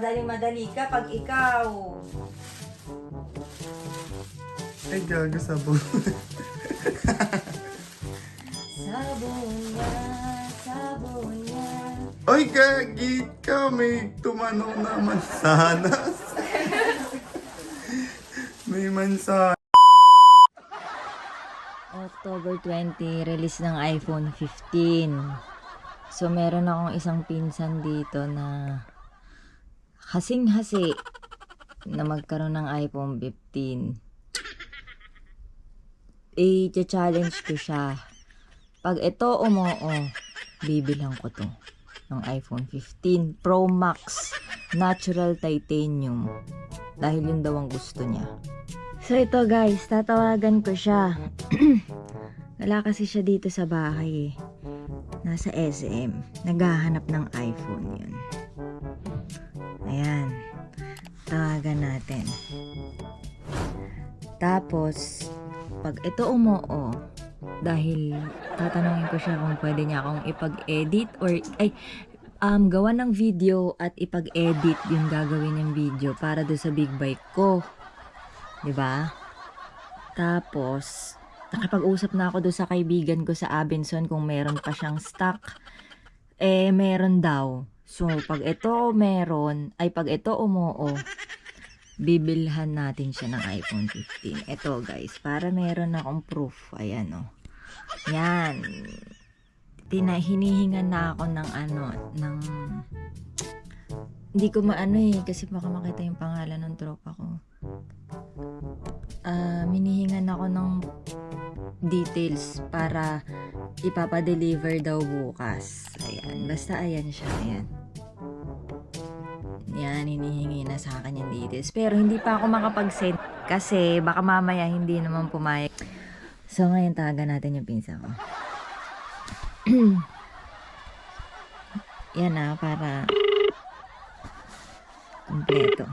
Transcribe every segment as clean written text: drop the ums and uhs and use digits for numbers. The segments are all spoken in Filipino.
Madaling-madali ka pag ikaw. Ay, gago sabon. Sabon niya, sabon niya. Ay, gagit ka. May tumanaw na mansanas. May mansanas. October 20, release ng iPhone 15. So, meron akong isang pinsan dito na hasing-hasi na magkaroon ng iPhone 15. I-challenge ko siya. Pag ito umoo, bibilang ko to ng iPhone 15 Pro Max Natural Titanium. Dahil yun daw ang gusto niya. So ito guys, tatawagan ko siya. Wala kasi siya dito sa bahay eh. Nasa SM. Naghahanap ng iPhone yun. Ayan. Tawagan natin. Tapos, pag ito umoo, dahil tatanungin ko siya kung pwede niya akong ipag-edit or gawa ng video at ipag-edit yung gagawin niyang video para do sa big bike ko. 'Di ba? Tapos, nakapag-usap na ako do sa kaibigan ko sa Abenson kung meron pa siyang stock. Meron daw. So, pag ito umoo, bibilhan natin siya ng iPhone 15. Ito guys, para meron akong proof. Ayan o. Yan. Hinihingan na ako ng hindi ko maano kasi baka makita yung pangalan ng tropa ko. Hinihingan ako ng details para ipapadeliver daw bukas. Ayan. Basta ayan siya. Ayan. Yan, hinihingi na sa akin yung details. Pero hindi pa ako makapag-send kasi baka mamaya hindi naman pumayag. So, ngayon tawagan natin yung pinsan ko. Yan para kumpleto.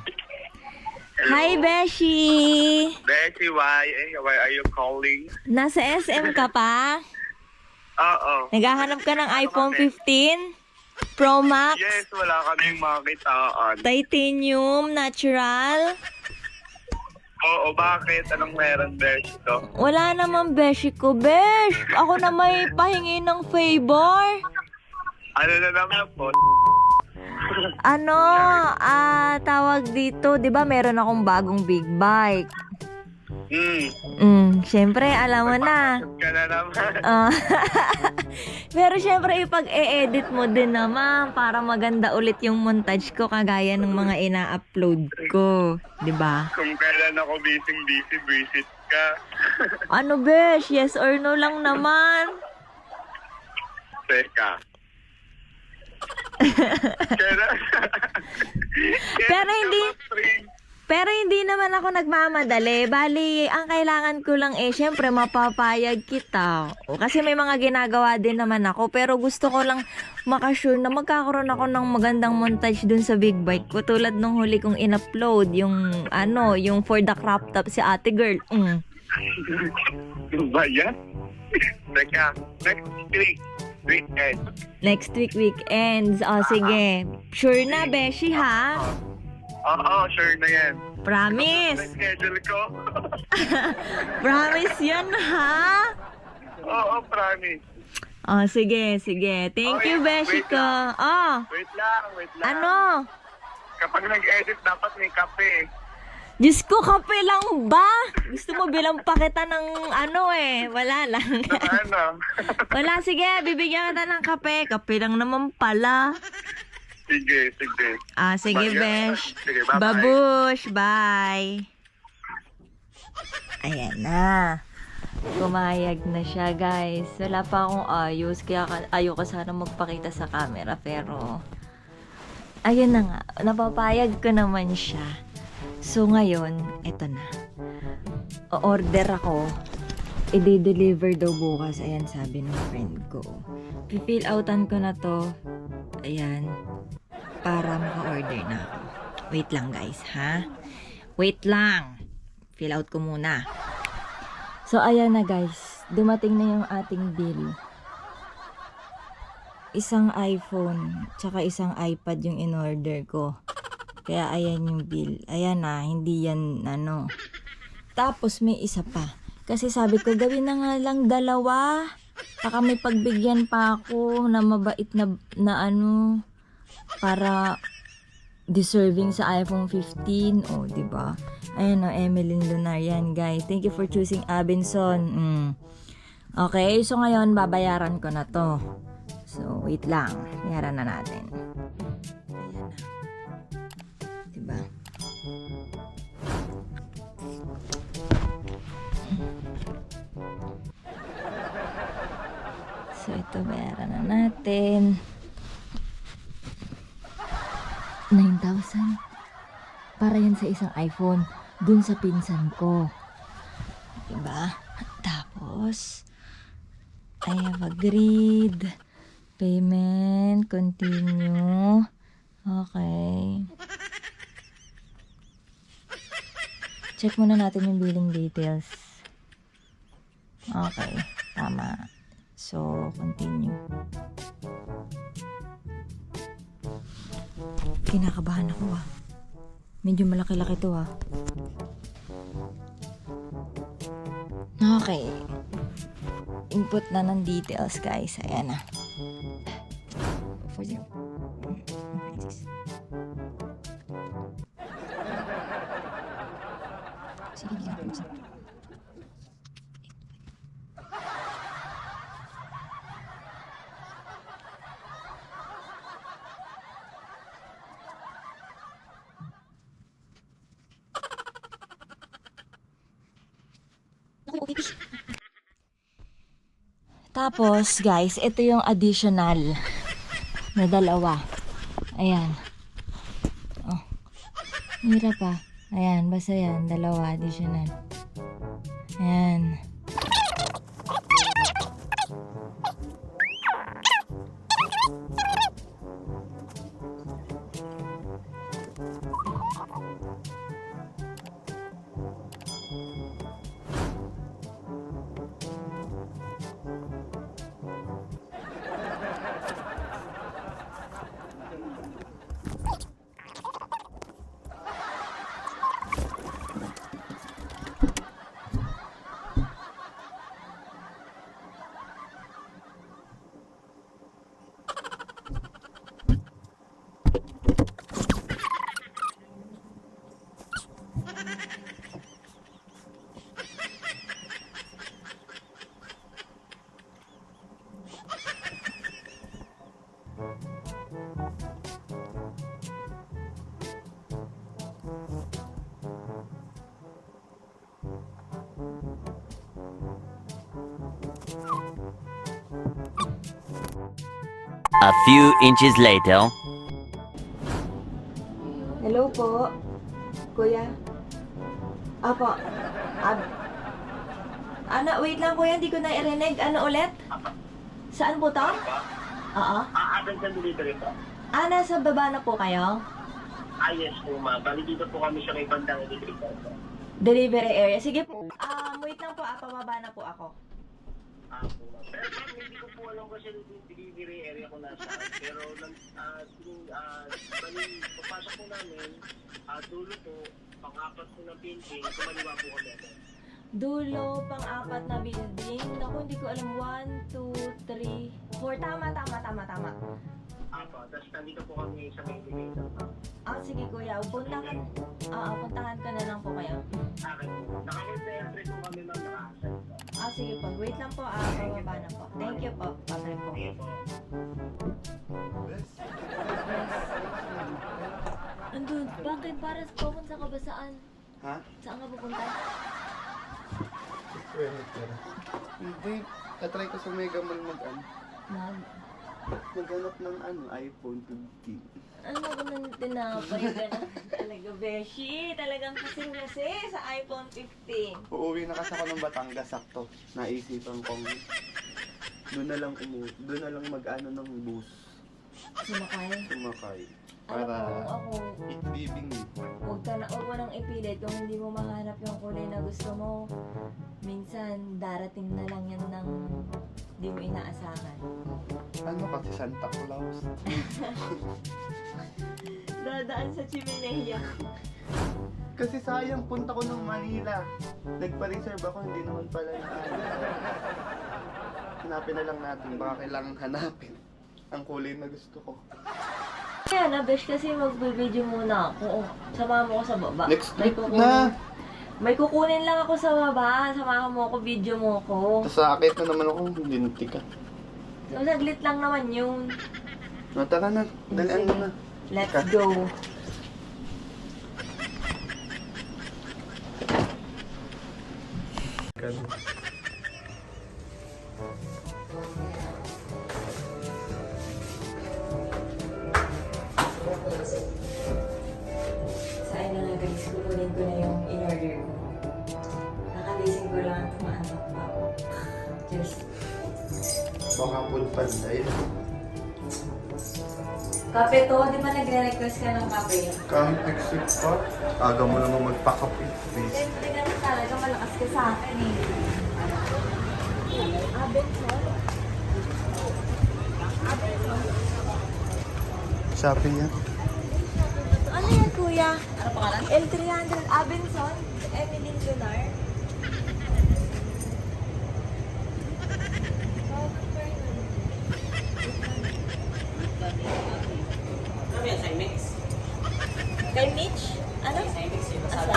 Hi, Beshi! Beshi, why are you calling? Nasa SM ka pa? Oo. Naghahanap ka ng iPhone 15? Pro Max? Yes, wala kaming makitaan. Titanium, natural? Oo, bakit? Anong meron, Beshi to? Wala naman, Beshi ko. Besh, ako na may pahingi ng favor. Ano na naman po? Tawag dito, 'di ba meron akong bagong big bike. Syempre, alam mo na. Ka na naman. Pero syempre, ipag-e-edit mo din naman para maganda ulit yung montage ko kagaya ng mga ina-upload ko. 'Di ba? Kung kailan ako busy, visit ka. Ano, besh? Yes or no lang naman. Teka. Pero hindi naman ako nagmamadali. Bali, ang kailangan ko lang syempre mapapayag kita. Kasi may mga ginagawa din naman ako. Pero gusto ko lang makasure na magkakaroon ako ng magandang montage dun sa big bike ko. Tulad nung huli kong in-upload, yung for the crop top si ate girl. Ba yan? Teka, Next week weekends. Sige. Sure na, Beshi, ha? Oo, sure na yan. Promise. Schedule ko. Promise yan, ha? Oo, promise. Sige. Thank you, Beshi ko. Wait lang. Ano? Kapag nag-edit, dapat may kape. Diyos ko, kape lang ba? Gusto mo bilang pa kita ng wala lang. Wala, sige, bibigyan kita ng kape. Kape lang naman pala. Sige. Sige, Besh. Sige, bye-bye. Babush, bye. Ayan na. Kumayag na siya, guys. Wala pa akong ayos, kaya ayoko sana magpakita sa camera. Pero, ayun na nga. Napapayag ko naman siya. So, ngayon, eto na. O-order ako. I-deliver daw bukas. Ayan, sabi ng friend ko. Fill outan ko na to. Ayan. Para maka-order na ako. Wait lang, guys, ha? Wait lang. Fill out ko muna. So, ayan na, guys. Dumating na yung ating bill. Isang iPhone, tsaka isang iPad yung in-order ko. Kaya ayan yung bill. Ayan na, hindi yan ano. Tapos may isa pa. Kasi sabi ko, gawin na nga lang 2. Baka may pagbigyan pa ako na mabait na ano, para deserving sa iPhone 15. O, diba? Ayan o, Emeline Lunar. Yan, guys. Thank you for choosing Abenson. Okay, so ngayon, babayaran ko na to. So, wait lang. Bayaran na natin. Ayan na. Diba? So, ito, bayaran na natin. 9,000. Para yan sa isang iPhone. Dun sa pinsan ko. Diba? Tapos, I have agreed. Payment, continue. Okay. Check muna natin yung billing details. Okay, tama. So, continue. Kinakabahan ako ah. Medyo malaki-laki to ah. Okay. Input na ng details guys. Ayan na. 40. Sige, sige. Tapos, guys, ito yung additional na 2. Ayan. Oh. Hirap pa. Ayan, basta yan. 2 additional. Ayan. A few inches later. Hello po. Kuya. Apo. Wait lang kuya, hindi ko na irinig. Ano ulit? Saan po to? Oo. Atin sa delivery po. Nasa baba na po kayo? Yes po ma'am. Bali dito po kami sa may bandang delivery po. Delivery area. Sige po. Wait lang po. Pababa na po ako. Po ma'am. Pero ma'am, hindi ko po alam kasi yung delivery area ko nasaan. Pero bali, papasok po namin, dulo po, pang-apat po ng building, kumaliwa po kami. Dulo, pang-4 na building. Naku, hindi ko alam. 1, 2, 3, 4. Tama. Tapos nandito po kami sa may elevator. Sige kuya. Puntahan ko na lang po kayo. Akin po. Naka-wait na entry po kami ma'am, naka-asal po. Sige po. Wait lang po. Pababa na po. Thank you po. Pabalik po. Sige po. Andun, bakit? Para pupunta ka ba saan? Ha? Saan ka pupunta? Hindi. Tatry ko sa Mega Mall maghanap ng iPhone 15. Ano ko nang tinapay ka na? Talaga, Beshi. Talagang kasing-kasi sa iPhone 15. Uuwi na kasi ako ng Batangas, sakto. Naisipan kong doon na lang mag-ano ng bus. Sumakay. Para Ako, itbibing. huwag mo nang ipilit kung hindi mo mahanap yung kulay na gusto mo. Minsan, darating na lang yan ng di mo inaasahan. Ano kasi Santa Claus? Dadaan sa chimenea. Kasi sayang, punta ko ng Manila. Nagpa-reserve ako, hindi naman pala yung hanapin na lang natin, baka kailangan hanapin ang kulay na gusto ko. Kaya na, besh, kasi magbibideo muna ako. Samahan mo ko sa baba. Next May week kukunin. na! May kukunin lang ako sa baba. Samahan mo ako, video mo ko. Tapos sakit na naman ako, linti ka. So, saglit lang naman yun. No, tara na, dalian mo na. Let's go. Saan na nga guys, kukunin ko na yung in-order ko. Nakalising ko lang at tumaantok pa ako. Just, Baka full panday. kape to, di ba nagre-request ka ng kape? Kahit exit pa, aga mo naman magpakape. Please. Siyempre ganun talaga, malakas ka sa akin eh. Abenson? Shopee yan. Ano yan kuya? Ano pangalan? L300 Abenson? Emily Lunar? Kay Mitch? Ano? Asa?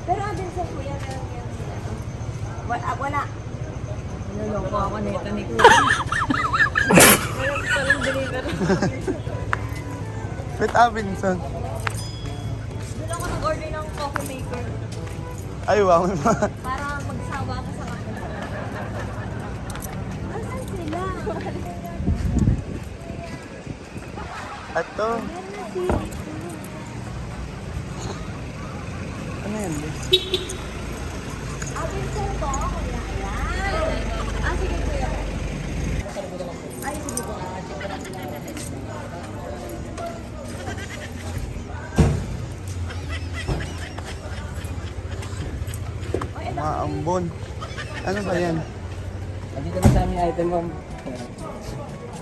Pero Abenson kuya, meron yan sila. Wala. Naloko ako nito ni kuya. Meron palang deliver. Pet Avinson. Doon ako nag-order ng coffee maker. Ay, wow. Para magsawa ka sa kanila. Asan sila? At to. Ayan na si... Ano yan? Abenson po, kuya. Ayan. Ah, sige kuya. Ay, sige po. Maambon. Ano ba yan? Andito na sa aming item, ma'am.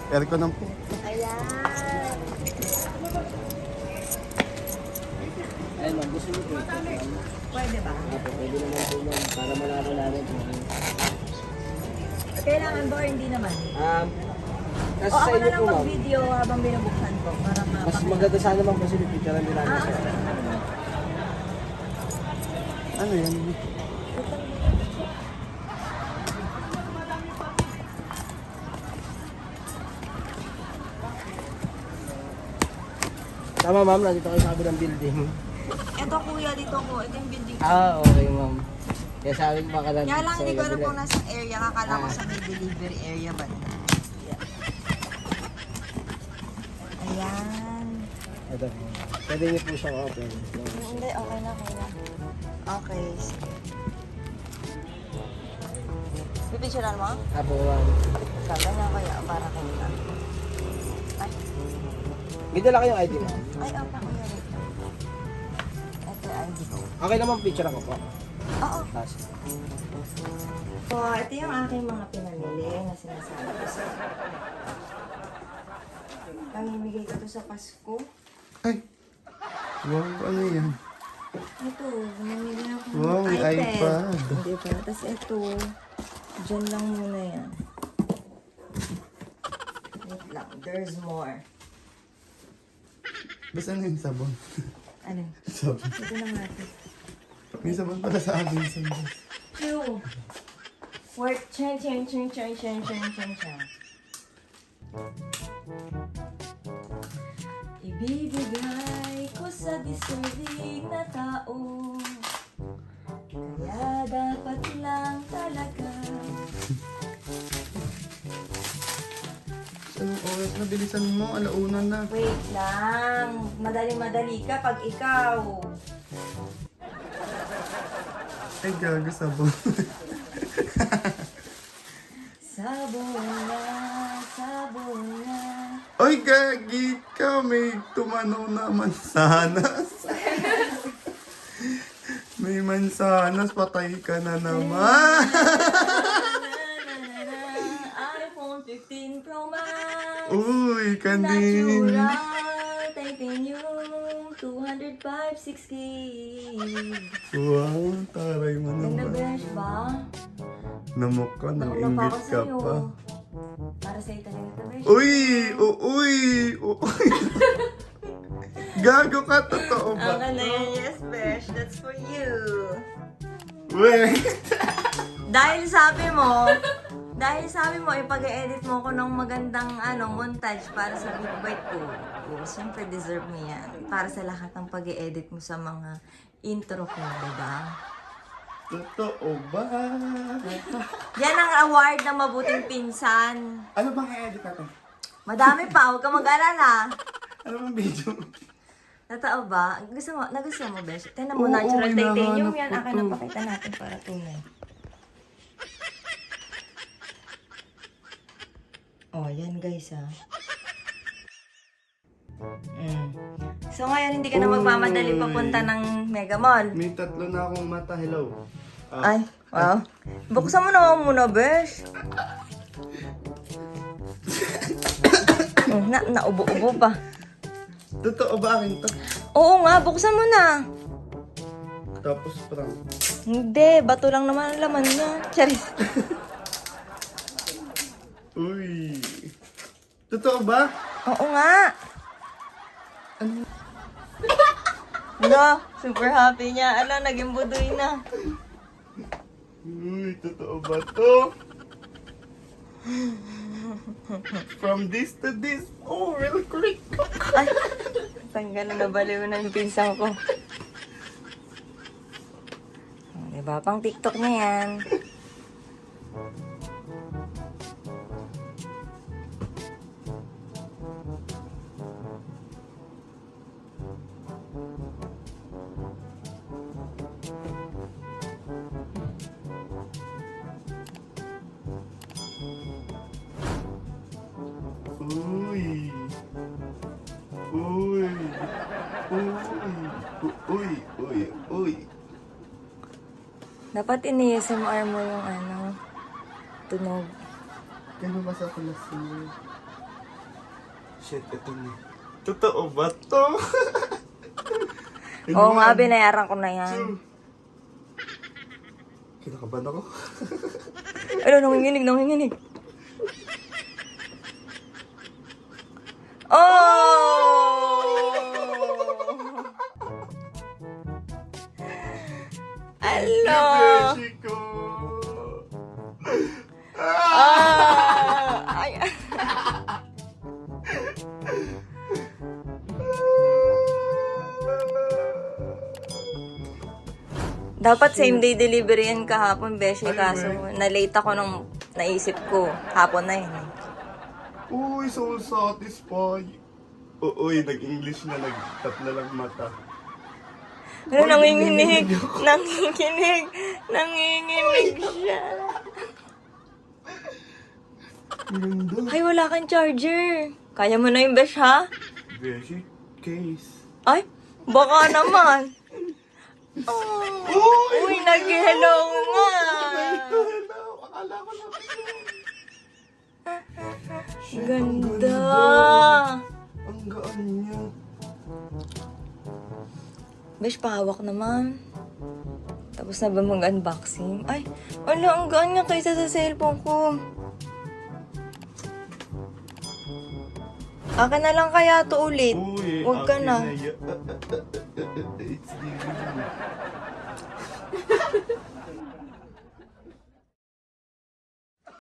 Aircon ng po. Ayan. Ayun, ma'am. Gusto niyo po ito, ma'am. Pwede ba? Apo, pwede naman po, ma'am. Para malaro namin po. Kailangan ba or hindi naman? Kasi O sa ako na inyo lang po, ma'am. mag-video habang binubuksan ko para Mas mapakita. maganda sana, ma'am, kasi pipicturean din namin. Ah, siya. sige. Ano yan? Tama, ma'am. Nandito kayo sa kabilang building. Ito kuya, dito ko. Ito yung building. Okay, ma'am. Kaya sa akin baka lang. Kaya lang sa hindi ko alam kabila. kung nasa area. Kakala ko sa may delivery area ba? Ayan. Ito. Pwede niyo po siyang open. Hindi, okay na kuya. Okay. Pipicturean mo? Apo, ma'am. Kala nga kaya para kayo na. Ay, May dala kayong ID, ma'am. ay, pa kuya. Ito yung ID ko. Okay naman, picture ako po. Oo. Tapos, So, ito yung aking mga pinamili na sinasabi ko sa pamimigay ko to sa Pasko. Ay! Wow, ano yan? Ito, namili ako ng Wow, may iPad. Hindi pa. Tapos ito, dyan lang muna yan. Wait lang, there's more. Basta ano yung sabon? Ano? Sabon. Ito na natin. May sabon pala sa Avinson. Two. Work, chen. Ibibigay ko sa deserving na tao. Kaya dapat lang talaga. Anong oras na? Bilisan mo, alauna na. Wait lang. Madali ka pag ikaw. Ay, gago sabon. Sabon na. Ay, gagi ka. May tumanaw na mansanas. May mansanas, patay ka na naman. iPhone 15 Pro Max. Uy, kanding. Natural titanium 205 6 gig. Wow, taray mo Ganda naman. besh ba? Namok ka, nang Nauna pa inggit ako ka sa'yo. pa. Para sa'yo talaga ito besh. Uy! Uy! Uy! Gago ka, totoo ba? Ang na yan, yes besh. That's for you. Wait! Dahil sabi mo, ipag-edit mo ko ng magandang montage para sa Big Bite ko. Oh, siyempre deserve mo yan. Para sa lahat ng pag-edit mo sa mga intro ko, diba? Totoo ba? Yan ang award ng mabuting pinsan. Ano bang i-edit natin? Madami pa, huwag ka mag-alala. Ano bang video? Totoo ba? Nagustuhan mo, Besh? Tingnan mo, Oo, natural titanium hinahanap yan. ko Akin to. na pakita natin para tunay. Oh, yan guys So ngayon, hindi ka na magmamadali papunta ng Mega Mall. May 3 na akong mata. Hello. Ay, wow. Buksan mo naman muna, Besh. Naubo-ubo pa. Totoo ba akin to? Oo nga, buksan mo na. Tapos prank. Hindi, bato lang naman ang laman niya. Charis. Uy. Totoo ba? Oo nga. Ano? Super happy niya. Ala, naging budoy na. Uy, totoo ba to? From this to this. Oh, real quick. Ay, tanggal na nabaliw na yung pinsang ko. Diba? Pang TikTok na yan. Uy. Uy. Uy. Uy. Uy. Dapat ini-SMR mo yung tunog. Gano'n ba sa kulas mo? Shit, ito na. Totoo ba to? Oo nga, binayaran ko na yan. Kinakabahan ako. Ano, nanginginig. Oh! Alo! Mexico! Ay. Dapat same day delivery yan kahapon, Beshi. Kaso na-late ako nung naisip ko. Hapon na yun. Uy, so satisfied. Uy, nag-English na, nag-tatlo lang mata. Ano, nanginginig. Nanginginig siya. Ganda. Ay, wala kang charger. Kaya mo na yung Besh, ha? Beshi case. Ay, baka naman. Oh, uy, nag-hello nga. Hello, akala ko lang. Ganda. Ang gaan niya. Besh, pahawak naman. Tapos na ba mag-unboxing? Ay, wala, ang gaan niya kaysa sa cellphone ko. Akin na lang kaya to ulit. Uy, Huwag ka akin na. It's giving me.